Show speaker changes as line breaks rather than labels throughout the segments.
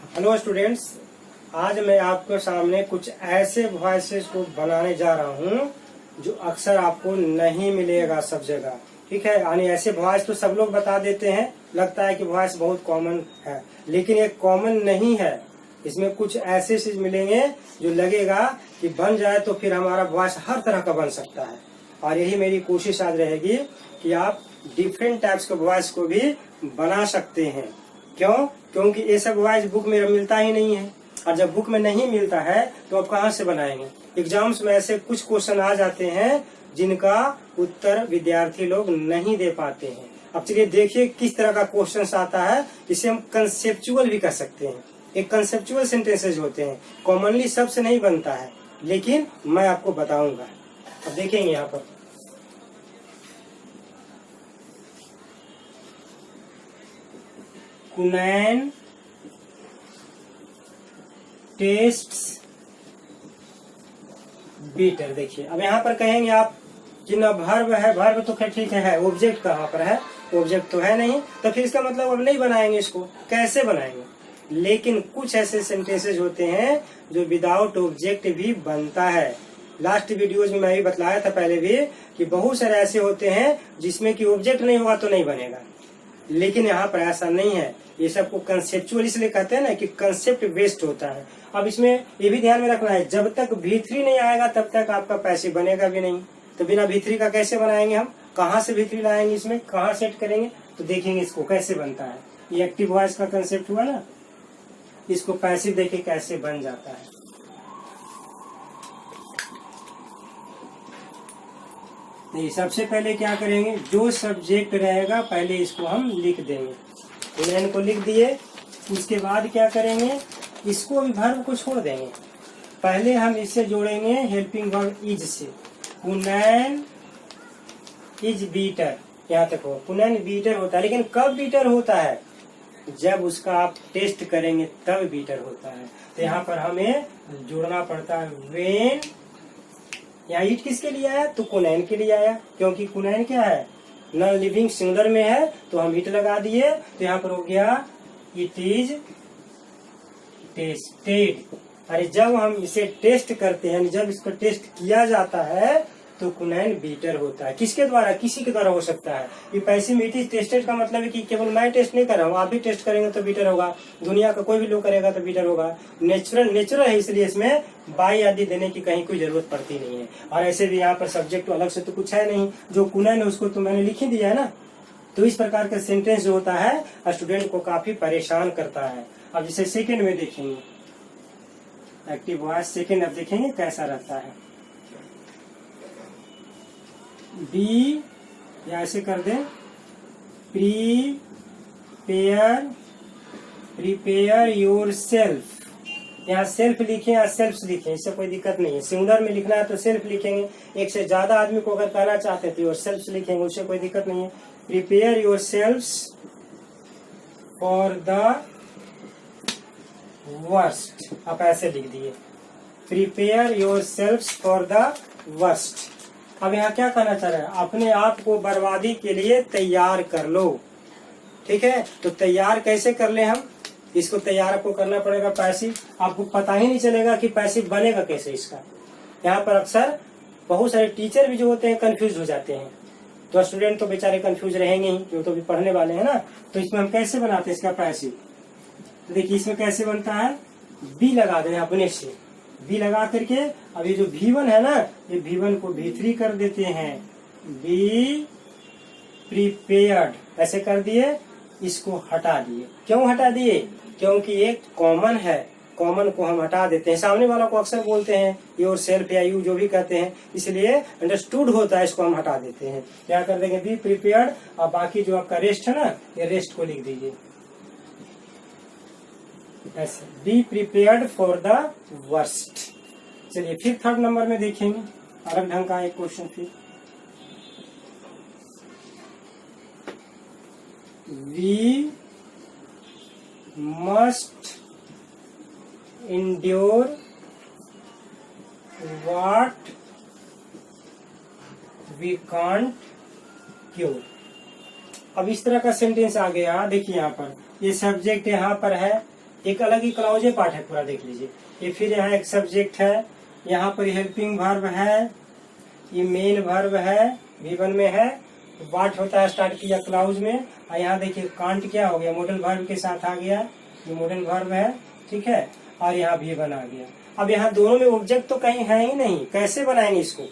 Hello students, आज मैं आपके सामने कुछ ऐसे वॉइसेस को बनाने जा रहा हूँ जो अक्सर आपको नहीं मिलेगा सब जगह। ठीक है, यानी ऐसे वॉइस तो सब लोग बता देते हैं, लगता है कि वॉइस बहुत कॉमन है, लेकिन ये कॉमन नहीं है। इसमें कुछ ऐसे चीज मिलेंगे जो लगेगा कि बन जाए तो फिर हमारा वॉइस हर तरह का बन सकता है। और यही मेरी कोशिश आज रहेगी कि आप डिफरेंट टाइप्स के वॉइस को भी बना सकते हैं। क्यों? क्योंकि ये सब वॉइस बुक में मिलता ही नहीं है, और जब बुक में नहीं मिलता है तो आप कहाँ से बनाएंगे। एग्जाम्स में ऐसे कुछ क्वेश्चन आ जाते हैं जिनका उत्तर विद्यार्थी लोग नहीं दे पाते हैं। अब चलिए देखिए किस तरह का क्वेश्चन आता है। इसे हम कंसेप्चुअल भी कर सकते हैं। एक कंसेप्चुअल सेंटेंसेज होते हैं, कॉमनली सबसे नहीं बनता है, लेकिन मैं आपको बताऊंगा। अब देखेंगे यहाँ पर कुनैन टेस्ट्स बीटर। देखिए अब यहाँ पर कहेंगे आप कि ना वर्ब है, वर्ब तो खैर ठीक है, ऑब्जेक्ट कहाँ पर है, ऑब्जेक्ट तो है नहीं, तो फिर इसका मतलब अब नहीं बनाएंगे। इसको कैसे बनाएंगे? लेकिन कुछ ऐसे सेंटेंसेज होते हैं जो विदाउट ऑब्जेक्ट भी बनता है। लास्ट वीडियोज में मैं भी बतलाया था पहले भी कि बहुत सारे ऐसे होते हैं जिसमें कि ऑब्जेक्ट नहीं होगा तो नहीं बनेगा, लेकिन यहाँ पर ऐसा नहीं है। ये सबको कंसेप्चुअल इसलिए कहते हैं ना कि कंसेप्ट बेस्ड होता है। अब इसमें ये भी ध्यान में रखना है, जब तक V3 नहीं आएगा तब तक आपका पैसिव बनेगा भी नहीं। तो बिना V3 का कैसे बनाएंगे हम? कहाँ से V3 लाएंगे, इसमें कहाँ सेट करेंगे? तो देखेंगे इसको कैसे बनता है। ये एक्टिव वॉइस का कंसेप्ट हुआ ना, इसको पैसिव देखिए कैसे बन जाता है। नहीं, सबसे पहले क्या करेंगे, जो सब्जेक्ट रहेगा पहले इसको हम लिख देंगे। कुनैन को लिख दिए, उसके बाद क्या करेंगे, इसको भी वर्ब को छोड़ देंगे। पहले हम इससे जोड़ेंगे हेल्पिंग वर्ब इज से। कुनैन इज बीटर, यहाँ तक हो। कुनैन बीटर होता है, लेकिन कब बीटर होता है? जब उसका आप टेस्ट करेंगे तब बीटर होता है। तो यहाँ पर हमें जोड़ना पड़ता है वेन। यहाँ इट किसके लिए आया? तो कुनैन के लिए आया, क्योंकि कुनैन क्या है, नॉन लिविंग सिंगुलर में है, तो हम इट लगा दिए। तो यहाँ पर हो गया इट इज टेस्टेड। अरे जब हम इसे टेस्ट करते हैं, जब इसको टेस्ट किया जाता है तो कुनैन बीटर होता है। किसके द्वारा? किसी के द्वारा हो सकता है। ये पैसिव में इट इज टेस्टेड का मतलब है कि केवल मैं टेस्ट नहीं कर रहा हूँ, आप भी टेस्ट करेंगे तो बीटर होगा। दुनिया का कोई भी लोग करेगा तो बीटर होगा। नेचुरल है, इसलिए इसमें बाई आदि देने की कहीं कोई जरूरत पड़ती नहीं है। और ऐसे भी यहाँ पर सब्जेक्ट अलग से तो कुछ है नहीं, जो कुनैन है उसको तो मैंने लिख ही दिया है ना। तो इस प्रकार का सेंटेंस जो होता है स्टूडेंट को काफी परेशान करता है। अब जिसे सेकंड में देखेंगे, एक्टिव वॉइस सेकंड, अब देखेंगे कैसा रहता है। बी या ऐसे कर दें, प्रिपेयर योर सेल्फ। यहाँ सेल्फ लिखे या सेल्फ लिखे, इससे कोई दिक्कत नहीं है। सिंगुलर में लिखना है तो सेल्फ लिखेंगे, एक से ज्यादा आदमी को अगर कहना चाहते हैं तो योर सेल्फ लिखेंगे, उससे कोई दिक्कत नहीं है। Prepare your self for the worst, आप ऐसे लिख दिए, prepare your self for the worst. अब यहाँ क्या कहना चाह रहा है, अपने आप को बर्बादी के लिए तैयार कर लो। ठीक है, तो तैयार कैसे कर ले हम? इसको तैयार आपको करना पड़ेगा पैसिव। आपको पता ही नहीं चलेगा कि पैसिव बनेगा कैसे इसका। यहाँ पर अक्सर बहुत सारे टीचर भी जो होते हैं कंफ्यूज हो जाते हैं, तो स्टूडेंट तो बेचारे कंफ्यूज रहेंगे ही, जो तो भी पढ़ने वाले हैं ना। तो इसमें हम कैसे बनाते हैं इसका पैसिव? तो देखिए इसमें कैसे बनता है, बी लगा दें अपने से, बी लगा करके अब ये जो V1 है ना, ये V1 को V3 कर देते हैं। बी प्रिपेयर्ड ऐसे कर दिए, इसको हटा दिए। क्यों हटा दिए? क्योंकि एक कॉमन है, कॉमन को हम हटा देते हैं। सामने वाला को अक्सर बोलते हैं योर सेल्फ या यू, जो भी कहते हैं, इसलिए अंडरस्टूड होता है, इसको हम हटा देते हैं। क्या कर देंगे, बी प्रिपेयर्ड। और बाकी जो आपका रेस्ट है ना, ये रेस्ट को लिख दीजिए ऐसे, be prepared for the worst. चलिए फिर थर्ड नंबर में देखेंगे अलग ढंग का एक क्वेश्चन। फिर we must endure what we can't cure. अब इस तरह का सेंटेंस आ गया। देखिए यहाँ पर ये सब्जेक्ट यहाँ पर है, एक अलग ही क्लाउजे पार्ट है पूरा, देख लीजिए। ये फिर यहाँ एक सब्जेक्ट है, यहाँ पर हेल्पिंग वर्ब है, ये मेन वर्ब है, V1 में है, वाट होता है स्टार्ट किया क्लाउज में, और यहाँ देखिए कांट क्या हो गया, मॉडल वर्ब के साथ आ गया, ये मॉडल वर्ब है, ठीक है, और यहाँ V1 आ गया। अब यहाँ दोनों में ऑब्जेक्ट तो कहीं है ही नहीं, कैसे बनाएंगे इसको?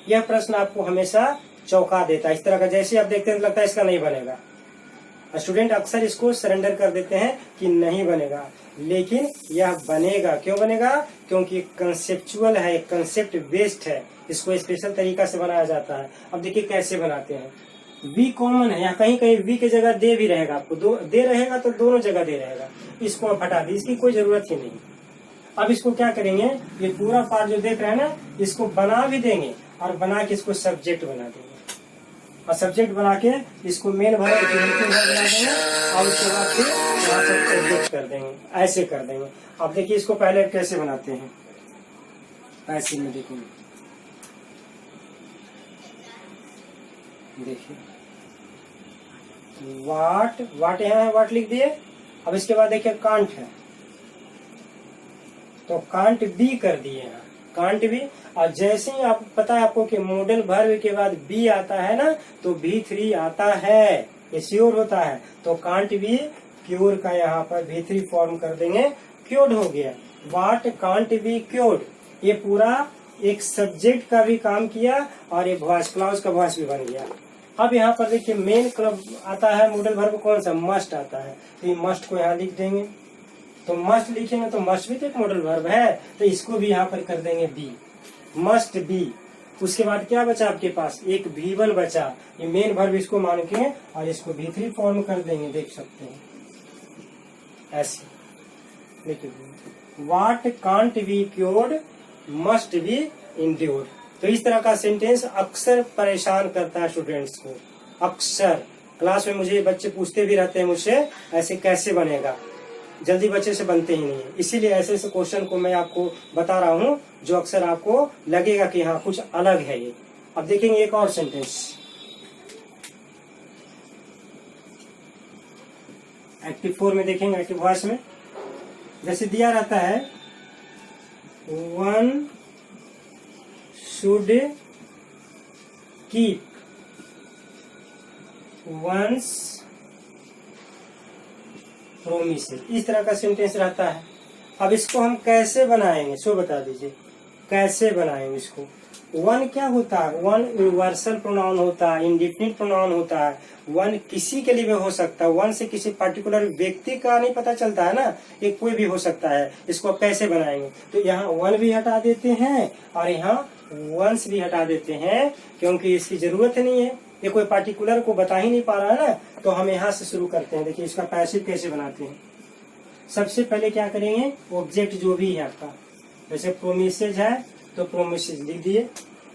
यह प्रश्न आपको हमेशा चौंका देता है। इस तरह का जैसे आप देखते हैं लगता है इसका नहीं बनेगा, स्टूडेंट अक्सर इसको सरेंडर कर देते हैं कि नहीं बनेगा, लेकिन यह बनेगा। क्यों बनेगा? क्योंकि कंसेप्चुअल है, कंसेप्ट बेस्ड है, इसको स्पेशल तरीका से बनाया जाता है। अब देखिए कैसे बनाते हैं। वी कॉमन है, यहाँ कहीं कहीं वी की जगह दे भी रहेगा, आपको दो दे रहेगा तो दोनों जगह दे रहेगा, इसको आप हटा दी, इसकी कोई जरूरत ही नहीं। अब इसको क्या करेंगे, ये पूरा पार्ट जो देख रहे हैं ना, इसको बना भी देंगे और बना के इसको सब्जेक्ट बना देंगे, और सब्जेक्ट बना के इसको मेन वर्ब बना देंगे, और उसके बाद फिर यहाँ पर ऑब्जेक्ट कर देंगे, ऐसे कर देंगे। अब देखिए इसको पहले कैसे बनाते हैं, ऐसे में देखेंगे, देखिए वाट, वाट यहाँ है, वाट लिख दिए। अब इसके बाद देखिए कांट है, तो कांट बी कर दिए यहाँ, कांट बी। और जैसे ही आप पता है आपको कि मॉडल वर्ब के बाद बी आता है ना, तो V3 आता है, ये श्योर होता है, तो कांट बी क्योर का यहाँ पर V3 फॉर्म कर देंगे, क्योर्ड हो गया। वाट कांट बी क्योर्ड, ये पूरा एक सब्जेक्ट का भी काम किया और ये वॉइस क्लाउज का वॉइस भी बन गया। अब यहाँ पर देखिए मेन क्लब आता है, मॉडल वर्ब कौन सा, मस्ट आता है, तो ये मस्ट को यहाँ लिख देंगे, तो मस्ट लिखेंगे तो मस्ट भी तो एक मॉडल वर्ब है, तो इसको भी यहाँ पर कर देंगे बी, मस्ट बी। उसके बाद क्या बचा आपके पास, एक V1 बचा, ये मेन वर्ब इसको मान के और इसको V3 फॉर्म कर देंगे, देख सकते हैं ऐसे, देखिए what can't be cured must be endured. तो इस तरह का सेंटेंस अक्सर परेशान करता है स्टूडेंट्स को, अक्सर क्लास में मुझे बच्चे पूछते भी रहते हैं मुझसे ऐसे कैसे बनेगा, जल्दी बच्चे से बनते ही नहीं है। इसीलिए ऐसे ऐसे क्वेश्चन को मैं आपको बता रहा हूँ जो अक्सर आपको लगेगा कि हाँ कुछ अलग है ये। अब देखेंगे एक और सेंटेंस, एक्टिव 4 में देखेंगे, एक्टिव वॉइस में जैसे दिया रहता है, one should keep once promises, इस तरह का सेंटेंस रहता है। अब इसको हम कैसे बनाएंगे, सो बता दीजिए कैसे बनाएंगे इसको। वन क्या होता है, वन यूनिवर्सल प्रोनाउन होता है, इंडिफिनिट प्रोनाउन होता है, वन किसी के लिए भी हो सकता है, वन से किसी पर्टिकुलर व्यक्ति का नहीं पता चलता है ना, ये कोई भी हो सकता है। इसको कैसे बनाएंगे, तो यहाँ वन भी हटा देते हैं और यहाँ वंस भी हटा देते हैं, क्योंकि इसकी जरूरत नहीं है, ये कोई पार्टिकुलर को बता ही नहीं पा रहा है ना। तो हम यहाँ से शुरू करते हैं। देखिए इसका पैसिव कैसे बनाते हैं। सबसे पहले क्या करेंगे, ऑब्जेक्ट जो भी है आपका, जैसे प्रोमिसेज है तो प्रोमिसेज लिख दिए।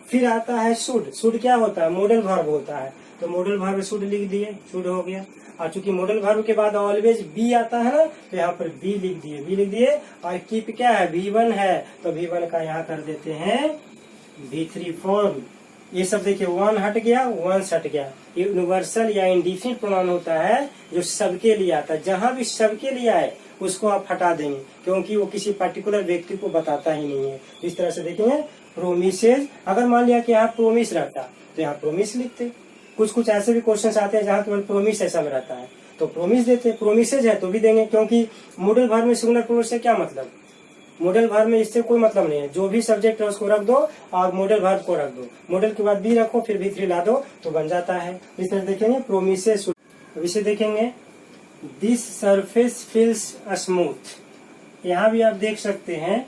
फिर आता है शुड, शुड क्या होता है, मॉडल वर्ब होता है, तो मॉडल वर्ब शुड लिख दिए, शुड हो गया। और चूंकि मॉडल वर्ब के बाद ऑलवेज बी आता है ना, तो यहाँ पर बी लिख दिए, बी लिख दिए। और कीप क्या है, V1 है, तो V1 का यहाँ कर देते हैं V3 फॉर्म। ये सब देखिए, वन हट गया, वंस हट गया। ये यूनिवर्सल या इंडिफिनिट प्रोनाउन होता है जो सबके लिए आता है। जहां भी सबके लिए आए उसको आप हटा देंगे, क्योंकि वो किसी पर्टिकुलर व्यक्ति को बताता ही नहीं है। इस तरह से देखेंगे प्रोमिसेज, अगर मान लिया कि यहाँ प्रोमिस रहता तो यहाँ प्रोमिस लिखते। कुछ कुछ ऐसे भी क्वेश्चन आते हैं जहाँ केवल प्रोमिस ऐसा में रहता है तो प्रोमिस देते, प्रोमिसेज है तो भी देंगे, क्योंकि मॉडल वर्ब में सिंगुलर प्लूरल से क्या मतलब, मॉडल वर्ब में इससे कोई मतलब नहीं है। जो भी सब्जेक्ट है उसको रख दो और मॉडल वर्ब को रख दो, मॉडल के बाद बी रखो फिर V3 ला दो तो बन जाता है। इस तरह देखेंगे प्रोमिसेज। अब इसे देखेंगे, दिस सरफेस फील्स स्मूथ। यहाँ भी आप देख सकते हैं,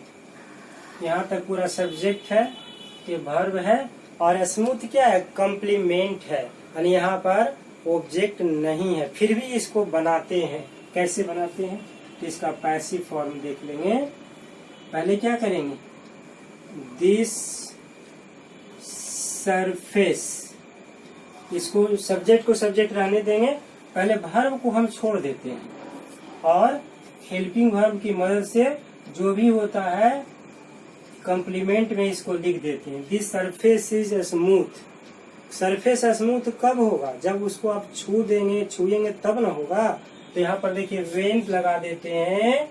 यहाँ तक पूरा सब्जेक्ट है, ये वर्ब है, और स्मूथ क्या है, कम्प्लीमेंट है, यानी यहाँ पर ऑब्जेक्ट नहीं है। फिर भी इसको बनाते हैं, कैसे बनाते हैं, तो इसका पैसिव फॉर्म देख लेंगे। पहले क्या करेंगे, दिस सरफेस, इसको सब्जेक्ट को सब्जेक्ट रहने देंगे, पहले वर्ब को हम छोड़ देते हैं और हेल्पिंग वर्ब की मदद से जो भी होता है कॉम्प्लीमेंट में इसको लिख देते हैं। This surface is smooth. Surface smooth कब होगा, जब उसको आप छू देंगे, छुएंगे तब ना होगा। तो यहाँ पर देखिए वेन लगा देते हैं,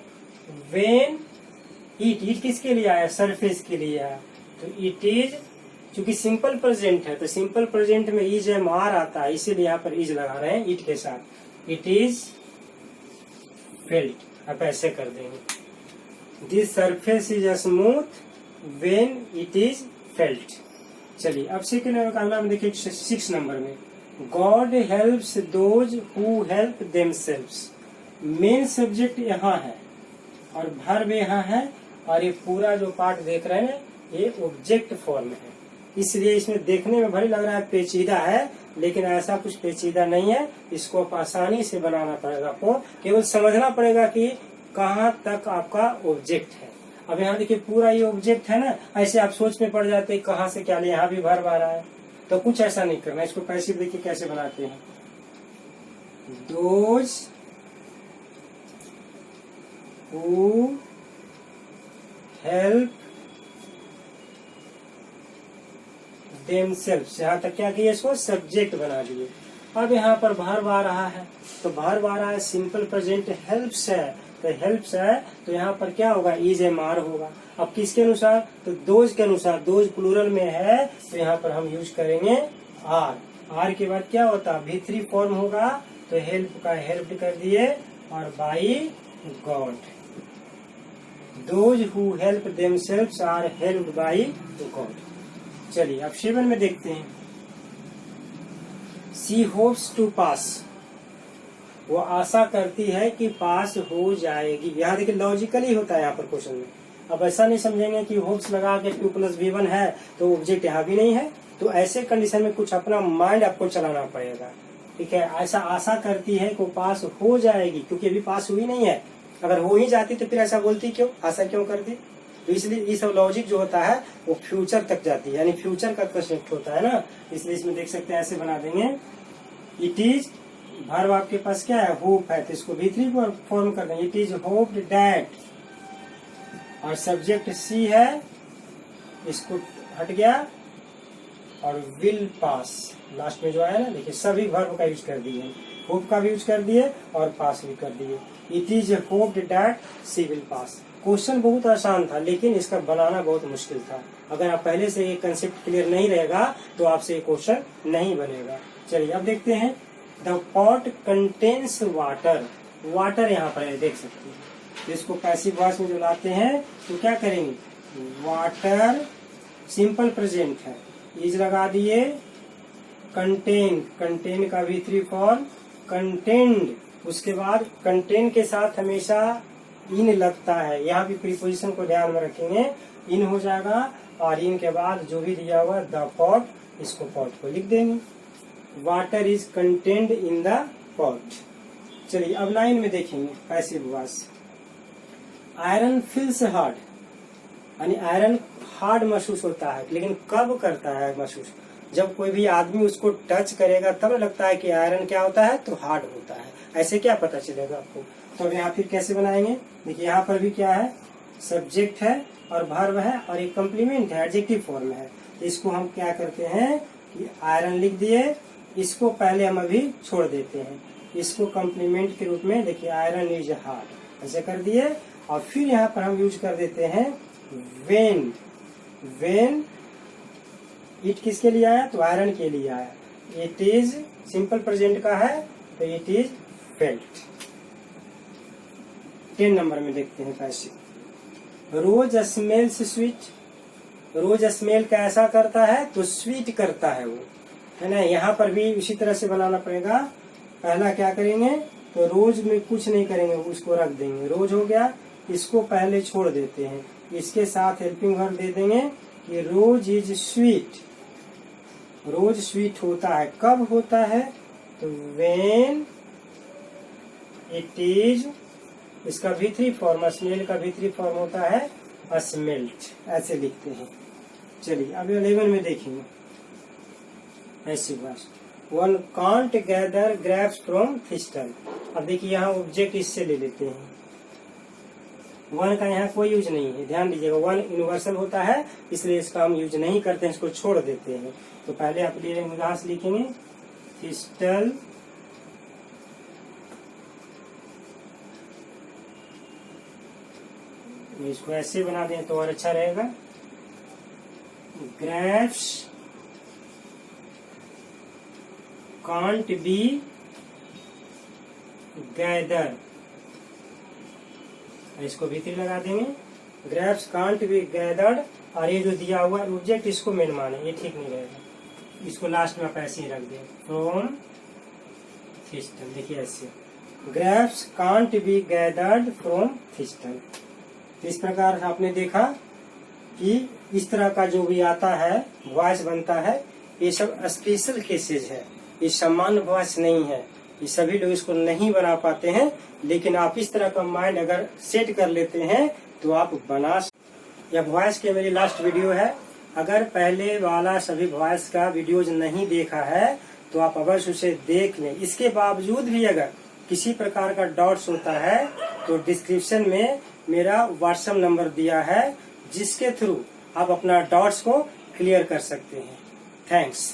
वेन इट किसके लिए आया, सरफेस के लिए आया, तो इट इज, चूंकि सिंपल प्रेजेंट है तो सिंपल प्रेजेंट में इज एम आर आता है, इसीलिए यहाँ पर इज लगा रहे हैं इट के साथ, इट इज फेल्ट। आप ऐसे कर देंगे, this surface is smooth when it is felt. चलिए अब सेकेंड नंबर में देखिए 6 नंबर में, God helps those who help themselves. Main subject यहाँ है और वर्ब यहाँ है, और ये पूरा जो पार्ट देख रहे हैं ये ऑब्जेक्ट फॉर्म है, इसलिए इसमें देखने में भले लग रहा है पेचीदा है, लेकिन ऐसा कुछ पेचीदा नहीं है। इसको आप आसानी से बनाना पड़ेगा, आपको केवल समझना पड़ेगा कि कहाँ तक आपका ऑब्जेक्ट है। अब यहाँ देखिए पूरा ये ऑब्जेक्ट है ना, ऐसे आप सोच में पड़ जाते हैं कहाँ से क्या ले, यहाँ भी वर्ब आ रहा है, तो कुछ ऐसा नहीं करना। इसको पैसिव देखिए कैसे बनाते हैं, दोज हु हेल्प देमसेल्व्स, यहाँ तक क्या किया, इसको सब्जेक्ट बना दिए। अब यहाँ पर वर्ब आ रहा है, तो वर्ब आ रहा है सिंपल प्रेजेंट हेल्प्स है, तो हेल्प्स है तो यहाँ पर क्या होगा, इज एम आर होगा। अब किसके अनुसार, तो दोज के अनुसार, दोज प्लूरल में है तो यहाँ पर हम यूज करेंगे आर। आर के बाद क्या होता है, V3 फॉर्म होगा, तो हेल्प का हेल्प कर दिए और by God, those who help themselves are helped by God. चलिए अब 7 में देखते हैं, सी होप्स टू पास, वो आशा करती है कि पास हो जाएगी। यहाँ देखिए लॉजिकली होता है यहाँ पर क्वेश्चन में, अब ऐसा नहीं समझेंगे कि होप्स लगा के 2 + V1 है तो ऑब्जेक्ट यहाँ भी नहीं है, तो ऐसे कंडीशन में कुछ अपना माइंड आपको चलाना पड़ेगा, ठीक है। ऐसा आशा करती है कि पास हो जाएगी, क्योंकि अभी पास हुई नहीं है, अगर हो ही जाती तो फिर ऐसा बोलती क्यों, आशा क्यों करती, तो इसलिए ये सब लॉजिक जो होता है वो फ्यूचर तक जाती है, यानी फ्यूचर का कंसेप्ट होता है ना, इसलिए इसमें देख सकते हैं ऐसे बना देंगे, इट इज, वर्ब आपके पास क्या है, होप है, तो इसको V3 फॉर्म कर देंगे, इट इज होप्ड दैट, और सब्जेक्ट सी है, इसको हट गया, और विल पास लास्ट में जो है ना, देखिए सभी वर्ब का यूज कर दिए, होप का भी यूज कर दिए और पास भी कर दिए, it is hoped that C will pass. Question बहुत आसान था, लेकिन इसका बनाना बहुत मुश्किल था। अगर आप पहले से ये कंसेप्ट क्लियर नहीं रहेगा तो आपसे ये क्वेश्चन नहीं बनेगा। चलिए अब देखते हैं, the pot contains water, water यहाँ पर है देख सकते हैं, इसको पैसिव वॉइस में जो लाते हैं तो क्या करेंगे, वाटर सिंपल प्रेजेंट है, इज लगा दिए, कंटेन, कंटेन का V3 फॉर्म कंटेंड, उसके बाद कंटेन के साथ हमेशा इन लगता है, यहाँ भी प्रीपोजिशन को ध्यान में रखेंगे, इन हो जाएगा, और इन के बाद जो भी दिया हुआ द पॉट, इसको पॉट को लिख देंगे, water is contained in the pot. चलिए अब 9 में देखेंगे passive voice, iron feels hard, यानी आयरन हार्ड महसूस होता है, लेकिन कब करता है महसूस, जब कोई भी आदमी उसको टच करेगा तब लगता है कि आयरन क्या होता है, तो हार्ड होता है। ऐसे क्या पता चलेगा आपको, तो यहाँ फिर कैसे बनाएंगे, देखिए यहाँ पर भी क्या है, सब्जेक्ट है और वर्ब है और एक कम्प्लीमेंट है, एडजेक्टिव फॉर्म है, तो इसको हम क्या करते हैं कि आयरन लिख दिए, इसको पहले हम अभी छोड़ देते हैं, इसको कम्प्लीमेंट के रूप में देखिए आयरन इज हार्ड ऐसे कर दिए, और फिर यहाँ पर हम यूज कर देते हैं वेन, वेन इट किसके लिए आया, तो आयरन के लिए आया, इट इज सिंपल प्रेजेंट का है तो इट इज फेल्ट। 10 नंबर में देखते हैं पैसिव, रोज स्मेल्स स्वीट, रोज स्मेल कैसा करता है, तो स्वीट करता है वो, है ना। यहाँ पर भी इसी तरह से बनाना पड़ेगा, पहला क्या करेंगे, तो रोज में कुछ नहीं करेंगे, उसको रख देंगे, रोज हो गया, इसको पहले छोड़ देते हैं, इसके साथ हेल्पिंग वर्ब दे देंगे कि रोज इज स्वीट, रोज स्वीट होता है, कब होता है, तो वेन इट इज, इसका V3 फॉर्म, स्मेल का V3 फॉर्म होता है स्मेल्ट, ऐसे लिखते हैं। चलिए अब 11 में देखेंगे ऐसी बात, one can't gather grapes from thistle. अब देखिए यहाँ ऑब्जेक्ट इससे ले लेते हैं, वन का यहाँ कोई यूज नहीं है, ध्यान दीजिएगा, वन यूनिवर्सल होता है इसलिए इसका हम यूज नहीं करते हैं, इसको छोड़ देते हैं। तो पहले आप यहाँ से लिखेंगे थिस्टल इसको ऐसे बना दें तो और अच्छा रहेगा। ग्रेप्स कांट बी गैदर्ड, इसको भीतर लगा देंगे। ग्रेप्स कांट बी गैदर्ड, और ये जो दिया हुआ ऑब्जेक्ट इसको मेन माने, ये ठीक नहीं रहेगा, इसको लास्ट में आप ऐसे ही रख दें। फ्रॉम थिस्टन, देखिए ऐसे grapes can't be gathered from thistles. इस प्रकार से आपने देखा कि इस तरह का जो भी आता है वॉइस बनता है, ये सब स्पेशल केसेज है, ये सामान्य वॉइस नहीं है, ये सभी लोग इसको नहीं बना पाते हैं। लेकिन आप इस तरह का माइंड अगर सेट कर लेते हैं तो आप बना। यह वॉइस के मेरी लास्ट वीडियो है। अगर पहले वाला सभी वॉइस का वीडियोज नहीं देखा है तो आप अवश्य उसे देख लें। इसके बावजूद भी अगर किसी प्रकार का डाउट्स होता है तो डिस्क्रिप्शन में मेरा व्हाट्सएप नंबर दिया है, जिसके थ्रू आप अपना डाउट्स को क्लियर कर सकते हैं। थैंक्स।